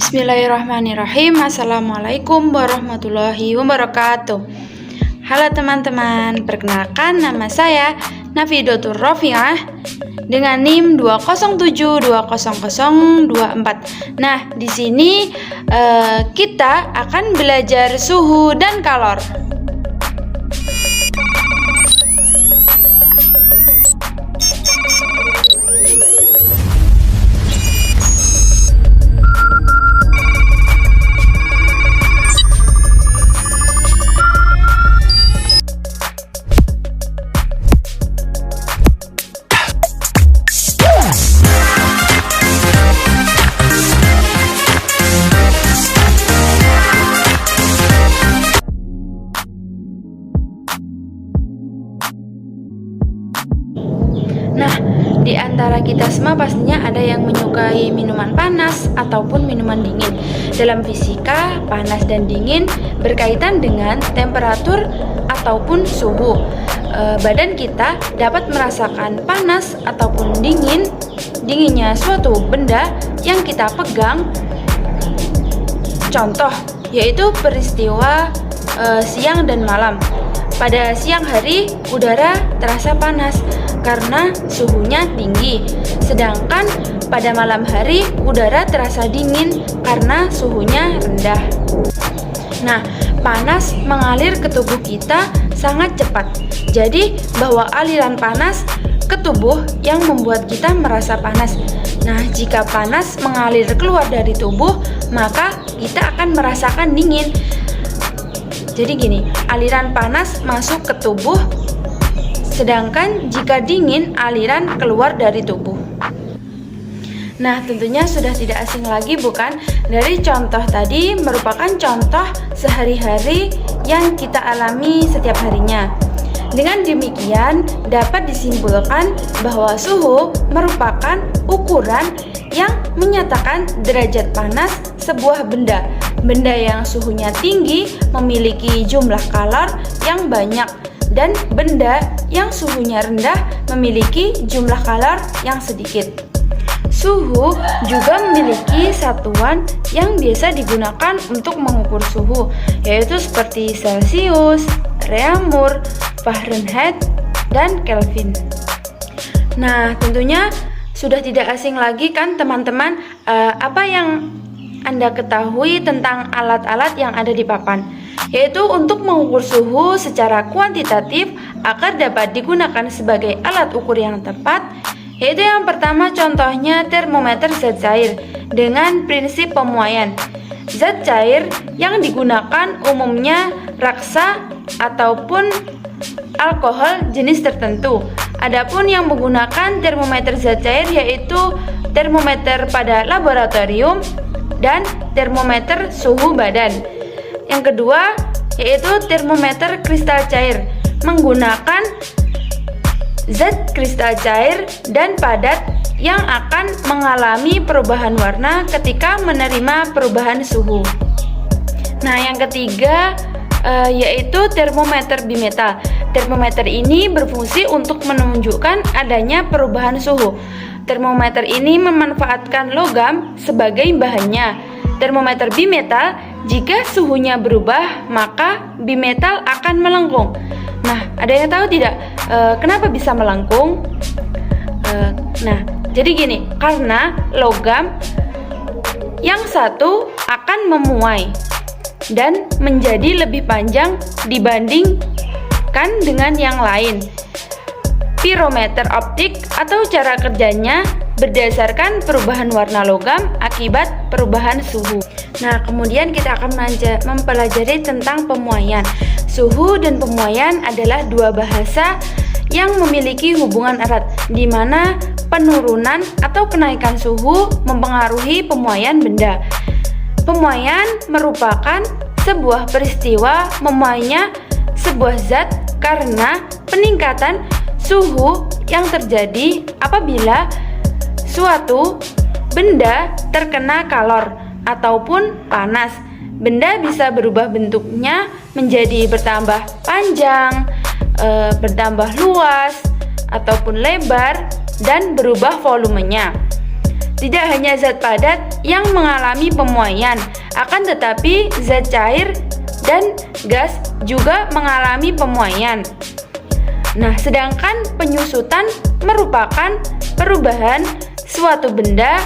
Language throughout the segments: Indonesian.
Bismillahirrahmanirrahim. Assalamualaikum warahmatullahi wabarakatuh. Halo teman-teman, perkenalkan nama saya Nafidatur Rofiah dengan NIM 207200024. Nah, di sini kita akan belajar suhu dan kalor. Nah, di antara kita semua pastinya ada yang menyukai minuman panas ataupun minuman dingin. Dalam fisika, panas dan dingin berkaitan dengan temperatur ataupun suhu. Badan kita dapat merasakan panas ataupun dinginnya suatu benda yang kita pegang. Contoh, yaitu peristiwa siang dan malam. Pada siang hari, udara terasa panas karena suhunya tinggi. Sedangkan pada malam hari, udara terasa dingin karena suhunya rendah. Nah, panas mengalir ke tubuh kita sangat cepat. Jadi, bahwa aliran panas ke tubuh yang membuat kita merasa panas. Nah, jika panas mengalir keluar dari tubuh, maka kita akan merasakan dingin. Jadi gini, aliran panas masuk ke tubuh, sedangkan jika dingin, aliran keluar dari tubuh. Nah, tentunya sudah tidak asing lagi bukan? Dari contoh tadi merupakan contoh sehari-hari yang kita alami setiap harinya. Dengan demikian, dapat disimpulkan bahwa suhu merupakan ukuran yang menyatakan derajat panas sebuah benda. Benda yang suhunya tinggi memiliki jumlah kalor yang banyak, dan benda yang suhunya rendah memiliki jumlah kalor yang sedikit. Suhu juga memiliki satuan yang biasa digunakan untuk mengukur suhu, yaitu seperti Celcius, Reaumur, Fahrenheit, dan Kelvin. Nah, tentunya sudah tidak asing lagi kan teman-teman, apa yang Anda ketahui tentang alat-alat yang ada di papan, yaitu untuk mengukur suhu secara kuantitatif agar dapat digunakan sebagai alat ukur yang tepat, yaitu yang pertama contohnya termometer zat cair dengan prinsip pemuaian. Zat cair yang digunakan umumnya raksa ataupun alkohol jenis tertentu. Adapun yang menggunakan termometer zat cair yaitu termometer pada laboratorium dan termometer suhu badan. Yang kedua yaitu termometer kristal cair, menggunakan zat kristal cair dan padat yang akan mengalami perubahan warna ketika menerima perubahan suhu. Nah, yang ketiga yaitu termometer bimetal. Termometer ini berfungsi untuk menunjukkan adanya perubahan suhu. Termometer ini memanfaatkan logam sebagai bahannya. Termometer bimetal, jika suhunya berubah, maka bimetal akan melengkung. Nah, ada yang tahu tidak kenapa bisa melengkung? Nah, jadi gini, karena logam yang satu akan memuai dan menjadi lebih panjang dibandingkan dengan yang lain. Pirometer optik atau cara kerjanya berdasarkan perubahan warna logam akibat perubahan suhu. Nah, kemudian kita akan mempelajari tentang pemuaian. Suhu dan pemuaian adalah dua bahasa yang memiliki hubungan erat, di mana penurunan atau kenaikan suhu mempengaruhi pemuaian benda. Pemuaian merupakan sebuah peristiwa memuainya sebuah zat karena peningkatan suhu yang terjadi apabila suatu benda terkena kalor ataupun panas. Benda bisa berubah bentuknya menjadi bertambah panjang, bertambah luas, ataupun lebar, dan berubah volumenya. tidak hanya zat padat yang mengalami pemuaian, akan tetapi zat cair dan gas juga mengalami pemuaian. Nah, sedangkan penyusutan merupakan perubahan suatu benda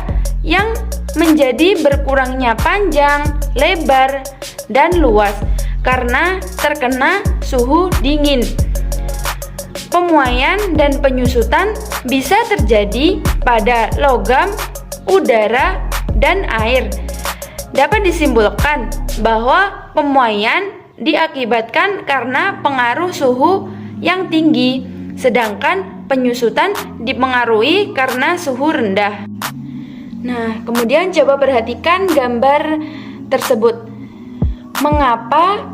yang menjadi berkurangnya panjang, lebar, dan luas karena terkena suhu dingin. Pemuaian dan penyusutan bisa terjadi pada logam, udara, dan air. Dapat disimpulkan bahwa pemuaian diakibatkan karena pengaruh suhu yang tinggi, sedangkan penyusutan dipengaruhi karena suhu rendah. Nah, kemudian coba perhatikan gambar tersebut. Mengapa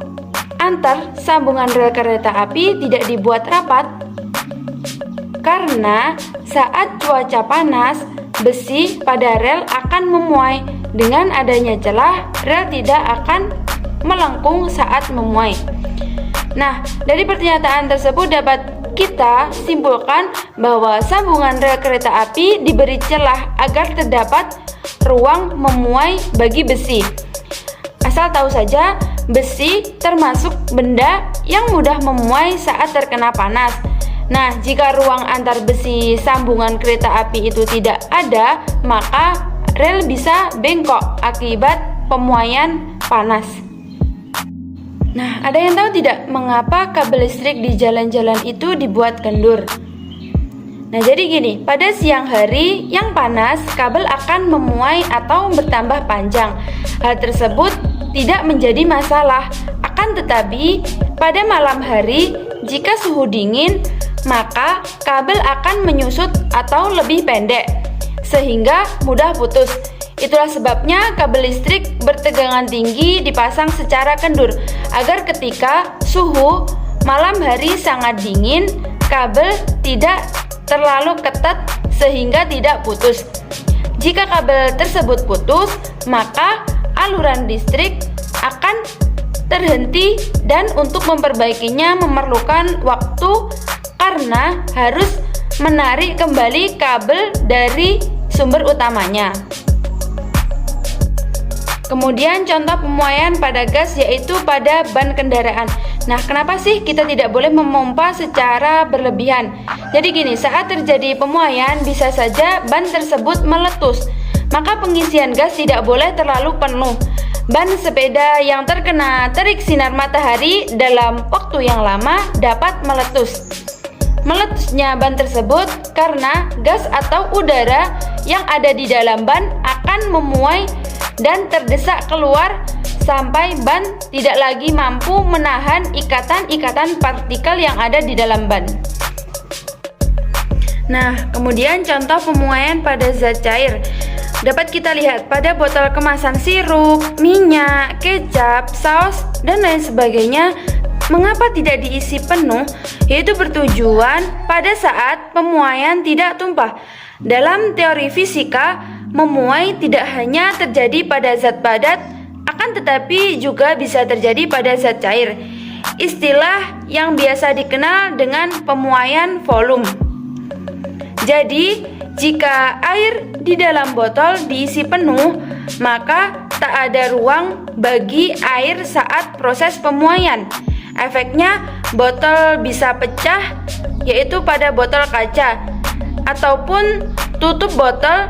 antar sambungan rel kereta api tidak dibuat rapat? Karena saat cuaca panas, besi pada rel akan memuai. Dengan adanya celah, rel tidak akan melengkung saat memuai. Nah, dari pernyataan tersebut dapat kita simpulkan bahwa sambungan rel kereta api diberi celah agar terdapat ruang memuai bagi besi. Asal tahu saja, besi termasuk benda yang mudah memuai saat terkena panas. Nah, jika ruang antar besi sambungan kereta api itu tidak ada, maka rel bisa bengkok akibat pemuaian panas. Nah, ada yang tahu tidak mengapa kabel listrik di jalan-jalan itu dibuat kendur? Nah, jadi gini, pada siang hari yang panas, kabel akan memuai atau bertambah panjang. Hal tersebut tidak menjadi masalah. Akan tetapi, pada malam hari, jika suhu dingin, maka kabel akan menyusut atau lebih pendek, sehingga mudah putus. Itulah sebabnya kabel listrik bertegangan tinggi dipasang secara kendur, agar ketika suhu malam hari sangat dingin, kabel tidak terlalu ketat sehingga tidak putus. Jika kabel tersebut putus, maka aliran listrik akan terhenti dan untuk memperbaikinya memerlukan waktu karena harus menarik kembali kabel dari sumber utamanya. Kemudian contoh pemuaian pada gas yaitu pada ban kendaraan. Nah, kenapa sih kita tidak boleh memompa secara berlebihan? Jadi gini, saat terjadi pemuaian bisa saja ban tersebut meletus. Maka pengisian gas tidak boleh terlalu penuh. Ban sepeda yang terkena terik sinar matahari dalam waktu yang lama dapat meletus. Meletusnya ban tersebut karena gas atau udara yang ada di dalam ban akan memuai dan terdesak keluar sampai ban tidak lagi mampu menahan ikatan-ikatan partikel yang ada di dalam ban. Nah, kemudian contoh pemuaian pada zat cair dapat kita lihat pada botol kemasan sirup, minyak, kecap, saus, dan lain sebagainya. Mengapa tidak diisi penuh? Yaitu bertujuan pada saat pemuaian tidak tumpah. Dalam teori fisika, memuai tidak hanya terjadi pada zat padat, akan tetapi juga bisa terjadi pada zat cair. Istilah yang biasa dikenal dengan pemuaian volume. Jadi, jika air di dalam botol diisi penuh, maka tak ada ruang bagi air saat proses pemuaian. Efeknya, botol bisa pecah, yaitu pada botol kaca, ataupun tutup botol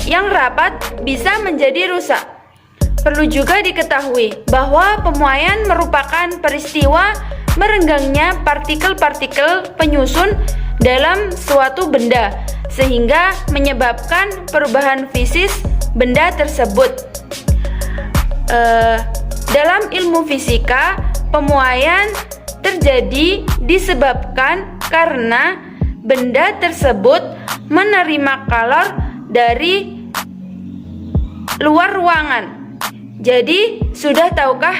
yang rapat bisa menjadi rusak. Perlu juga diketahui bahwa pemuaian merupakan peristiwa merenggangnya partikel-partikel penyusun dalam suatu benda, sehingga menyebabkan perubahan fisis benda tersebut. Dalam ilmu fisika, pemuaian terjadi disebabkan karena benda tersebut menerima kalor dari luar ruangan. Jadi, sudah tahukah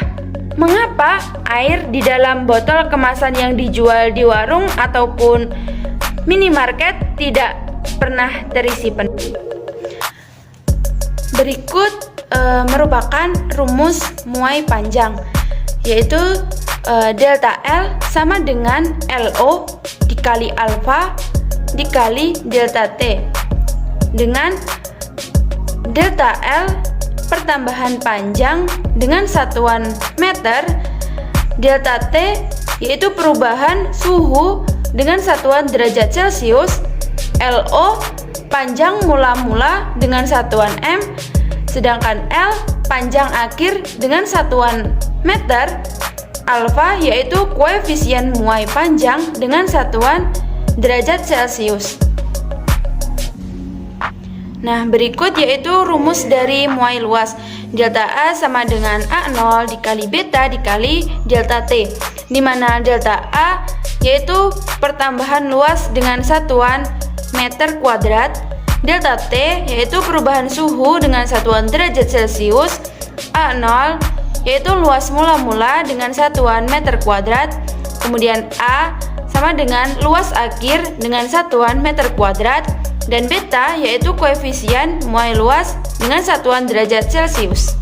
mengapa air di dalam botol kemasan yang dijual di warung ataupun minimarket tidak pernah terisi penuh? Berikut merupakan rumus muai panjang, yaitu delta L sama dengan LO dikali alfa dikali delta T, dengan delta L pertambahan panjang dengan satuan meter, delta T yaitu perubahan suhu dengan satuan derajat Celcius, LO panjang mula-mula dengan satuan M, sedangkan L panjang akhir dengan satuan meter, alfa yaitu koefisien muai panjang dengan satuan derajat Celcius. Nah, berikut yaitu rumus dari muai luas. Delta A sama dengan A0 dikali beta dikali delta T, di mana delta A yaitu pertambahan luas dengan satuan meter kuadrat, delta T yaitu perubahan suhu dengan satuan derajat Celcius, A0 yaitu luas mula-mula dengan satuan meter kuadrat, kemudian A sama dengan luas akhir dengan satuan meter kuadrat, dan beta yaitu koefisien muai luas dengan satuan derajat Celcius.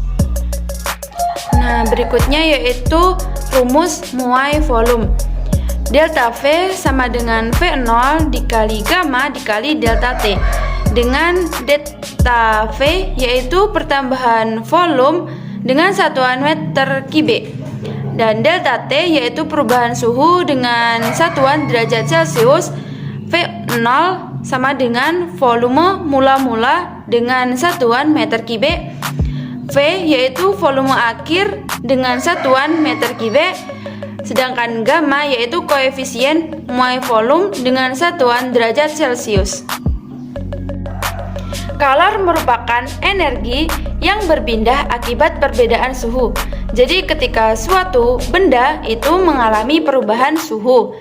Nah, berikutnya yaitu rumus muai volume. Delta V sama dengan V0 dikali gamma dikali delta T, dengan delta V yaitu pertambahan volume dengan satuan meter kubik, dan delta T yaitu perubahan suhu dengan satuan derajat Celcius. V0 sama dengan volume mula-mula dengan satuan meter kubik, V yaitu volume akhir dengan satuan meter kubik, sedangkan gamma yaitu koefisien muai volume dengan satuan derajat Celcius. Kalor merupakan energi yang berpindah akibat perbedaan suhu. Jadi ketika suatu benda itu mengalami perubahan suhu,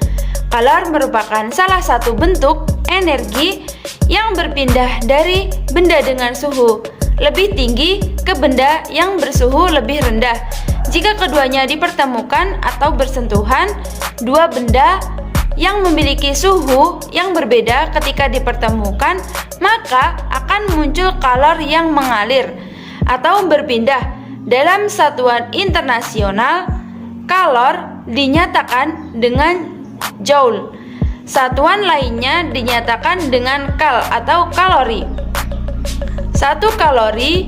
kalor merupakan salah satu bentuk energi yang berpindah dari benda dengan suhu lebih tinggi ke benda yang bersuhu lebih rendah. Jika keduanya dipertemukan atau bersentuhan, dua benda yang memiliki suhu yang berbeda ketika dipertemukan, maka akan muncul kalor yang mengalir atau berpindah. Dalam satuan internasional, kalor dinyatakan dengan joule. Satuan lainnya dinyatakan dengan kal atau kalori. Satu kalori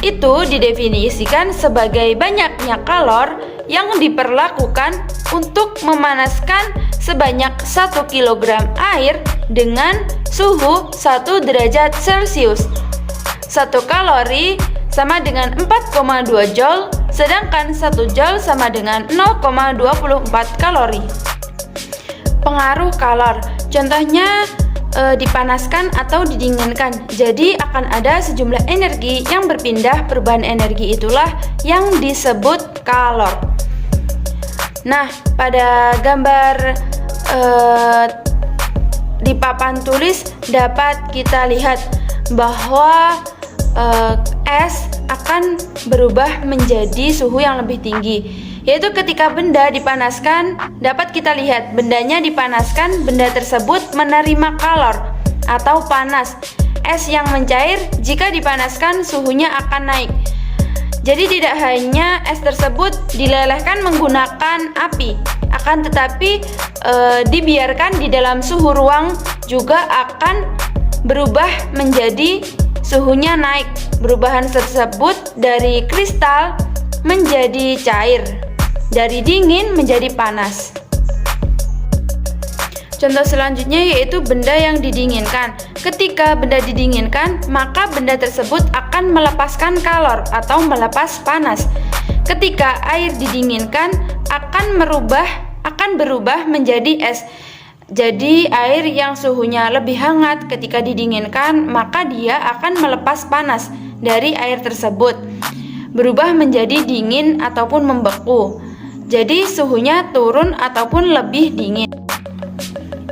itu didefinisikan sebagai banyaknya kalor yang diperlakukan untuk memanaskan sebanyak 1 kg air dengan suhu 1 derajat Celcius. 1 kalori sama dengan 4,2 joule, sedangkan 1 joule sama dengan 0,24 kalori. Pengaruh kalor, contohnya dipanaskan atau didinginkan, jadi akan ada sejumlah energi yang berpindah. Perubahan energi itulah yang disebut kalor. Nah, pada gambar di papan tulis dapat kita lihat bahwa es akan berubah menjadi suhu yang lebih tinggi, yaitu ketika benda dipanaskan. Dapat kita lihat bendanya dipanaskan, benda tersebut menerima kalor atau panas. Es yang mencair jika dipanaskan suhunya akan naik. Jadi tidak hanya es tersebut dilelehkan menggunakan api, akan tetapi dibiarkan di dalam suhu ruang juga akan berubah menjadi suhunya naik. Perubahan tersebut dari kristal menjadi cair, dari dingin menjadi panas. Contoh selanjutnya yaitu benda yang didinginkan. Ketika benda didinginkan, maka benda tersebut akan melepaskan kalor atau melepas panas. Ketika air didinginkan akan berubah menjadi es. Jadi air yang suhunya lebih hangat ketika didinginkan, maka dia akan melepas panas dari air tersebut, berubah menjadi dingin ataupun membeku. Jadi suhunya turun ataupun lebih dingin.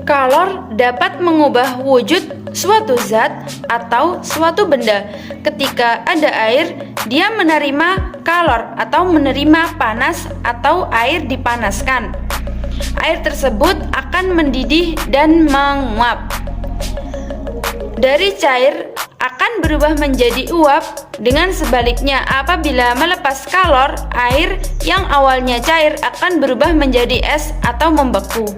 Kalor dapat mengubah wujud suatu zat atau suatu benda. Ketika ada air, dia menerima kalor atau menerima panas atau air dipanaskan. Air tersebut akan mendidih dan menguap. Dari cair akan berubah menjadi uap. Dengan sebaliknya, apabila melepas kalor, air yang awalnya cair akan berubah menjadi es atau membeku.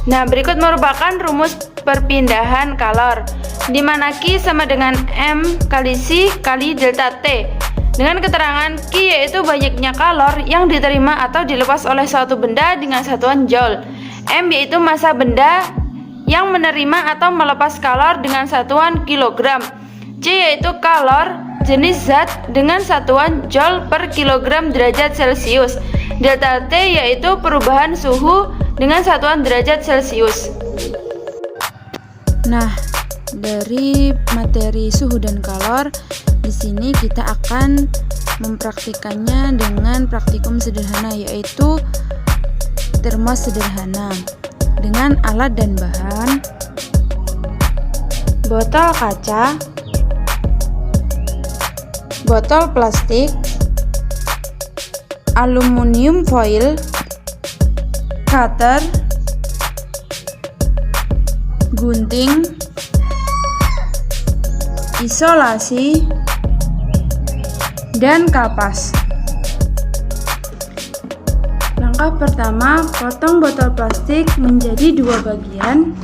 Nah, berikut merupakan rumus perpindahan kalor. di mana Q sama dengan M kali C kali delta T. Dengan keterangan Q yaitu banyaknya kalor yang diterima atau dilepas oleh suatu benda dengan satuan joule. M yaitu massa benda yang menerima atau melepas kalor dengan satuan kilogram. C yaitu kalor jenis zat dengan satuan joule per kilogram derajat Celcius. Delta T yaitu perubahan suhu dengan satuan derajat Celcius. Nah, dari materi suhu dan kalor, di sini kita akan mempraktikannya dengan praktikum sederhana, yaitu termos sederhana dengan alat dan bahan botol kaca, botol plastik, aluminium foil, cutter, gunting, isolasi, dan kapas. Langkah pertama, potong botol plastik menjadi 2 bagian.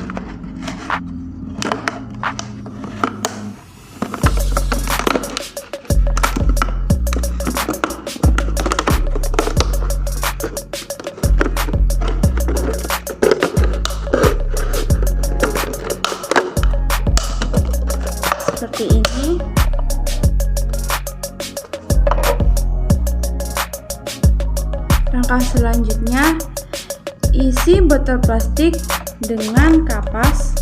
Seperti ini. Langkah selanjutnya, isi botol plastik dengan kapas.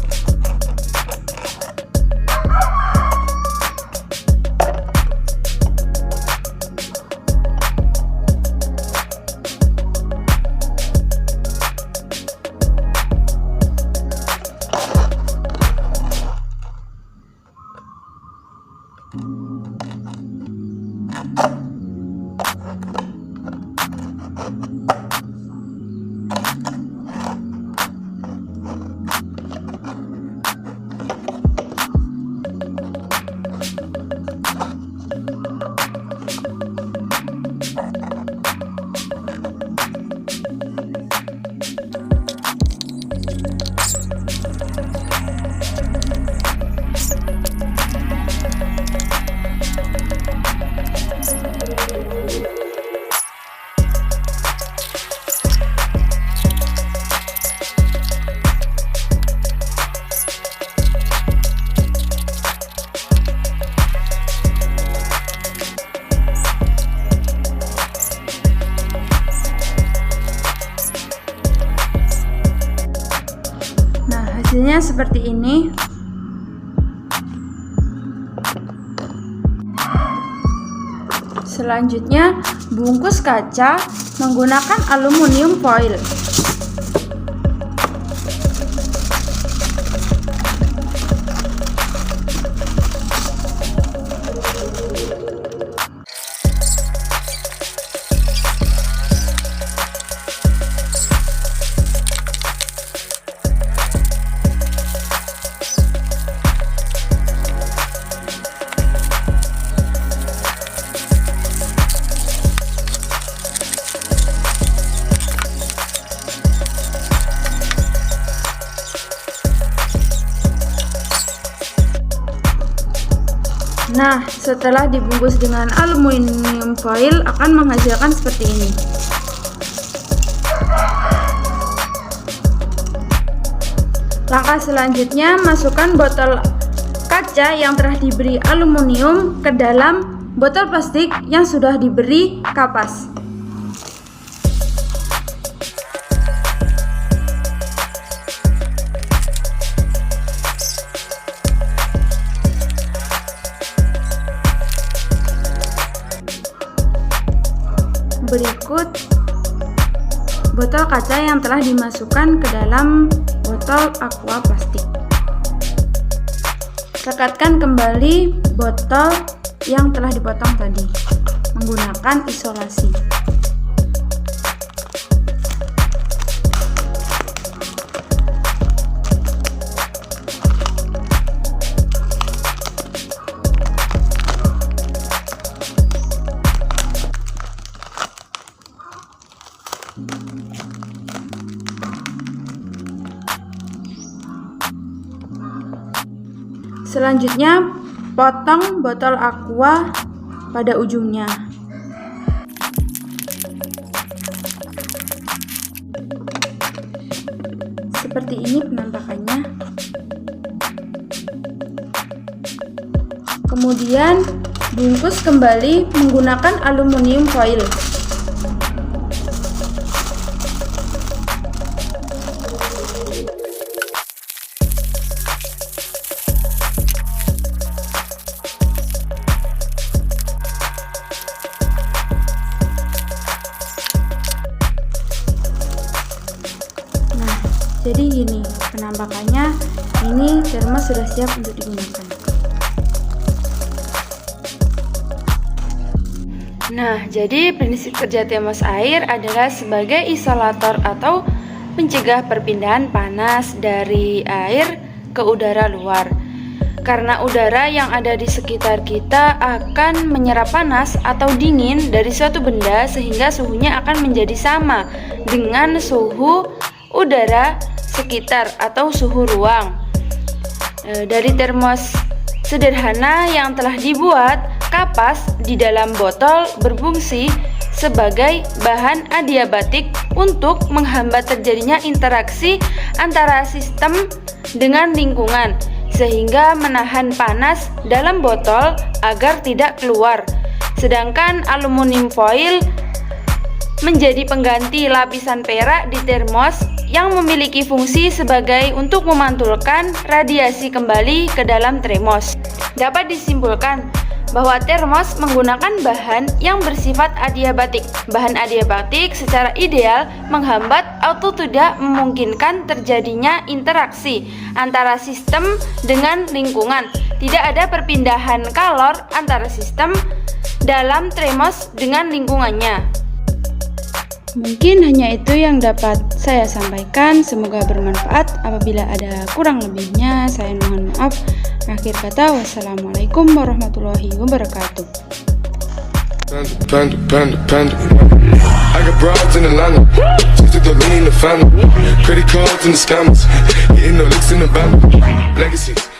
Hasilnya seperti ini. Selanjutnya, bungkus kaca menggunakan aluminium foil. Nah, setelah dibungkus dengan aluminium foil akan menghasilkan seperti ini. Langkah selanjutnya, masukkan botol kaca yang telah diberi aluminium ke dalam botol plastik yang sudah diberi kapas. Berikut botol kaca yang telah dimasukkan ke dalam botol aqua plastik. Rekatkan kembali botol yang telah dipotong tadi menggunakan isolasi. Selanjutnya, potong botol aqua pada ujungnya. Seperti ini penampakannya. Kemudian, bungkus kembali menggunakan aluminium foil. Jadi gini penampakannya, ini termos sudah siap untuk digunakan. Nah, jadi prinsip kerja termos air adalah sebagai isolator atau pencegah perpindahan panas dari air ke udara luar. Karena udara yang ada di sekitar kita akan menyerap panas atau dingin dari suatu benda sehingga suhunya akan menjadi sama dengan suhu udara sekitar atau suhu ruang. Dari termos sederhana yang telah dibuat, kapas di dalam botol berfungsi sebagai bahan adiabatik untuk menghambat terjadinya interaksi antara sistem dengan lingkungan, sehingga menahan panas dalam botol agar tidak keluar. Sedangkan aluminium foil menjadi pengganti lapisan perak di termos yang memiliki fungsi sebagai untuk memantulkan radiasi kembali ke dalam termos. Dapat disimpulkan bahwa termos menggunakan bahan yang bersifat adiabatik. Bahan adiabatik secara ideal menghambat atau tidak memungkinkan terjadinya interaksi antara sistem dengan lingkungan. Tidak ada perpindahan kalor antara sistem dalam termos dengan lingkungannya. Mungkin hanya itu yang dapat saya sampaikan. Semoga bermanfaat. Apabila ada kurang lebihnya, saya mohon maaf. Akhir kata, wassalamualaikum warahmatullahi wabarakatuh. I got broads in Atlanta, just to lean the family, credit cards and the scammers, hitting the licks in the van, legacies.